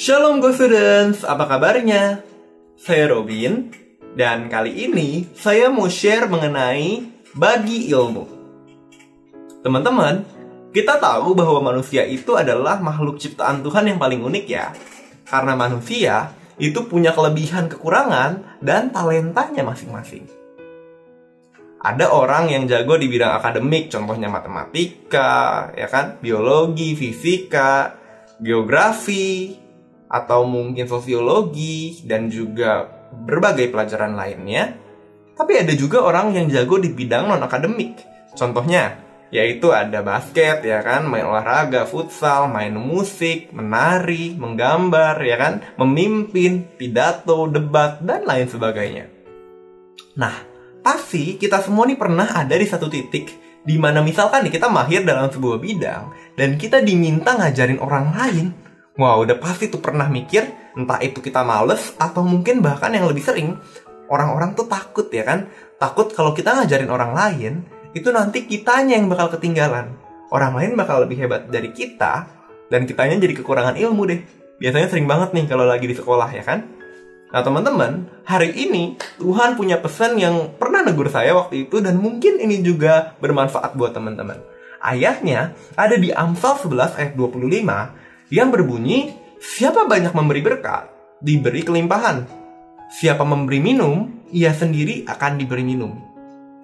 Shalom Go Students, apa kabarnya? Saya Robin, dan kali ini saya mau share mengenai bagi ilmu. Teman-teman, kita tahu bahwa manusia itu adalah makhluk ciptaan Tuhan yang paling unik ya. Karena manusia itu punya kelebihan kekurangan dan talentanya masing-masing. Ada orang yang jago di bidang akademik, contohnya matematika, ya kan, biologi, fisika, geografi, atau mungkin sosiologi, dan juga berbagai pelajaran lainnya. Tapi ada juga orang yang jago di bidang non-akademik. Contohnya, yaitu ada basket, ya kan, main olahraga, futsal, main musik, menari, menggambar, ya kan, memimpin, pidato, debat, dan lain sebagainya. Nah, pasti kita semua nih pernah ada di satu titik di mana misalkan nih kita mahir dalam sebuah bidang dan kita diminta ngajarin orang lain. Wah, udah pasti tuh pernah mikir, entah itu kita males atau mungkin bahkan yang lebih sering, orang-orang tuh takut ya kan? Takut kalau kita ngajarin orang lain, itu nanti kitanya yang bakal ketinggalan. Orang lain bakal lebih hebat dari kita, dan kitanya jadi kekurangan ilmu deh. Biasanya sering banget nih kalau lagi di sekolah ya kan? Nah teman-teman, hari ini Tuhan punya pesan yang pernah negur saya waktu itu, dan mungkin ini juga bermanfaat buat teman-teman. Ayatnya ada di Amsal 11 ayat 25, yang berbunyi, siapa banyak memberi berkat, diberi kelimpahan. Siapa memberi minum, ia sendiri akan diberi minum.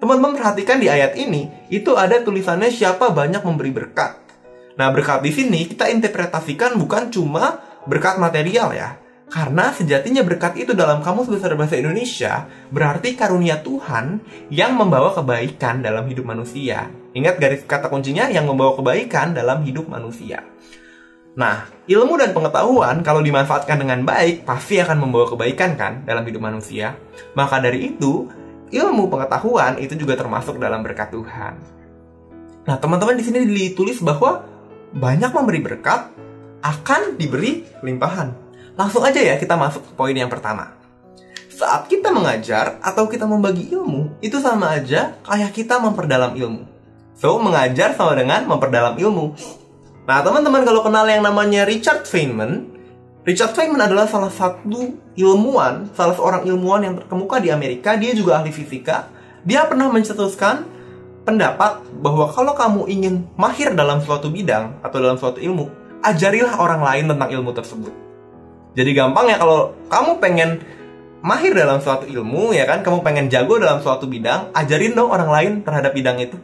Teman-teman perhatikan di ayat ini, itu ada tulisannya siapa banyak memberi berkat. Nah, berkat di sini kita interpretasikan bukan cuma berkat material ya. Karena sejatinya berkat itu dalam Kamus Besar Bahasa Indonesia berarti karunia Tuhan yang membawa kebaikan dalam hidup manusia. Ingat garis kata kuncinya, yang membawa kebaikan dalam hidup manusia. Nah, ilmu dan pengetahuan kalau dimanfaatkan dengan baik pasti akan membawa kebaikan kan dalam hidup manusia. Maka dari itu, ilmu pengetahuan itu juga termasuk dalam berkat Tuhan. Nah, teman-teman di sini ditulis bahwa banyak memberi berkat akan diberi limpahan. Langsung aja ya kita masuk ke poin yang pertama. Saat kita mengajar atau kita membagi ilmu, itu sama aja kayak kita memperdalam ilmu. So, mengajar sama dengan memperdalam ilmu. Nah, teman-teman kalau kenal yang namanya Richard Feynman adalah salah satu ilmuwan, salah seorang ilmuwan yang terkemuka di Amerika. Dia juga ahli fisika. Dia pernah mencetuskan pendapat bahwa kalau kamu ingin mahir dalam suatu bidang atau dalam suatu ilmu, ajarilah orang lain tentang ilmu tersebut. Jadi gampang ya, kalau kamu pengen mahir dalam suatu ilmu, ya kan, kamu pengen jago dalam suatu bidang, ajarin dong orang lain terhadap bidang itu.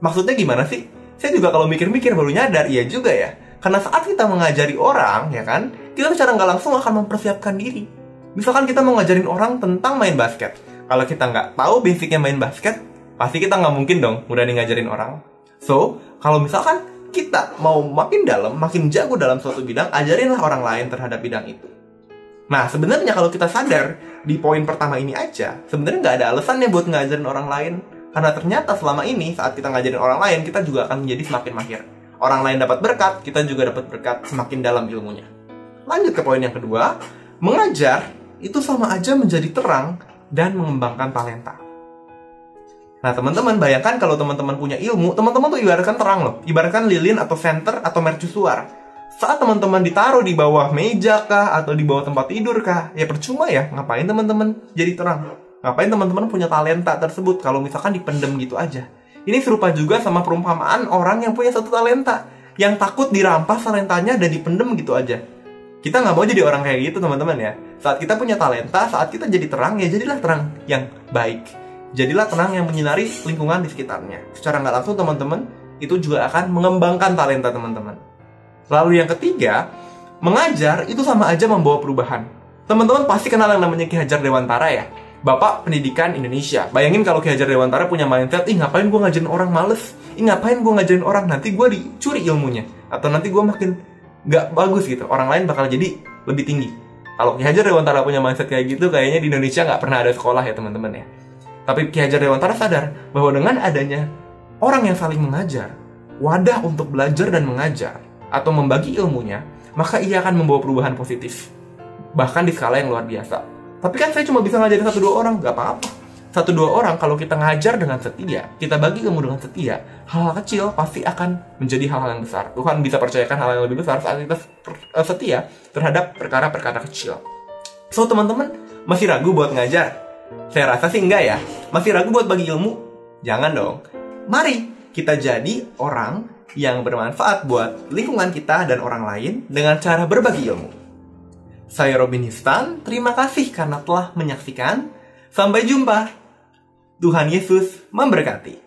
Maksudnya gimana sih? Saya juga kalau mikir-mikir baru nyadar, iya juga ya. Karena saat kita mengajari orang, ya kan, kita secara nggak langsung akan mempersiapkan diri. Misalkan kita mau ngajarin orang tentang main basket. Kalau kita nggak tahu basicnya main basket, pasti kita nggak mungkin dong berani ngajarin orang. So, kalau misalkan kita mau makin dalam, makin jago dalam suatu bidang, ajarinlah orang lain terhadap bidang itu. Nah, sebenarnya kalau kita sadar di poin pertama ini aja, sebenarnya nggak ada alasannya buat ngajarin orang lain. Karena ternyata selama ini saat kita ngajarin orang lain, kita juga akan menjadi semakin mahir. Orang lain dapat berkat, kita juga dapat berkat semakin dalam ilmunya. Lanjut ke poin yang kedua, mengajar itu sama aja menjadi terang dan mengembangkan talenta. Nah teman-teman, bayangkan kalau teman-teman punya ilmu, teman-teman tuh ibaratkan terang loh. Ibaratkan lilin atau senter atau mercusuar. Saat teman-teman ditaruh di bawah meja kah, atau di bawah tempat tidur kah, ya percuma ya, ngapain teman-teman jadi terang? Ngapain teman-teman punya talenta tersebut kalau misalkan dipendem gitu aja? Ini serupa juga sama perumpamaan orang yang punya satu talenta, yang takut dirampas talentanya dan dipendem gitu aja. Kita nggak mau jadi orang kayak gitu teman-teman ya. Saat kita punya talenta, saat kita jadi terang, ya jadilah terang yang baik. Jadilah terang yang menyinari lingkungan di sekitarnya. Secara nggak langsung teman-teman, itu juga akan mengembangkan talenta teman-teman. Lalu yang ketiga, mengajar itu sama aja membawa perubahan. Teman-teman pasti kenal yang namanya Ki Hajar Dewantara ya. Bapak Pendidikan Indonesia. Bayangin kalau Ki Hajar Dewantara punya mindset, ngapain gue ngajarin orang males? Ngapain gue ngajarin orang, nanti gue dicuri ilmunya. Atau nanti gue makin gak bagus gitu. Orang lain bakal jadi lebih tinggi. Kalau Ki Hajar Dewantara punya mindset kayak gitu, kayaknya di Indonesia gak pernah ada sekolah ya teman-teman ya. Tapi Ki Hajar Dewantara sadar bahwa dengan adanya orang yang saling mengajar, wadah untuk belajar dan mengajar, atau membagi ilmunya, maka ia akan membawa perubahan positif. Bahkan di skala yang luar biasa. Tapi kan saya cuma bisa ngajarin 1-2 orang, gak apa-apa. satu dua orang kalau kita ngajar dengan setia, kita bagi ilmu dengan setia, hal-hal kecil pasti akan menjadi hal-hal yang besar. Tuhan bisa percayakan hal yang lebih besar saat kita setia terhadap perkara-perkara kecil. So teman-teman, masih ragu buat ngajar? Saya rasa sih enggak ya. Masih ragu buat bagi ilmu? Jangan dong. Mari kita jadi orang yang bermanfaat buat lingkungan kita dan orang lain dengan cara berbagi ilmu. Saya Robin Histan, terima kasih karena telah menyaksikan. Sampai jumpa. Tuhan Yesus memberkati.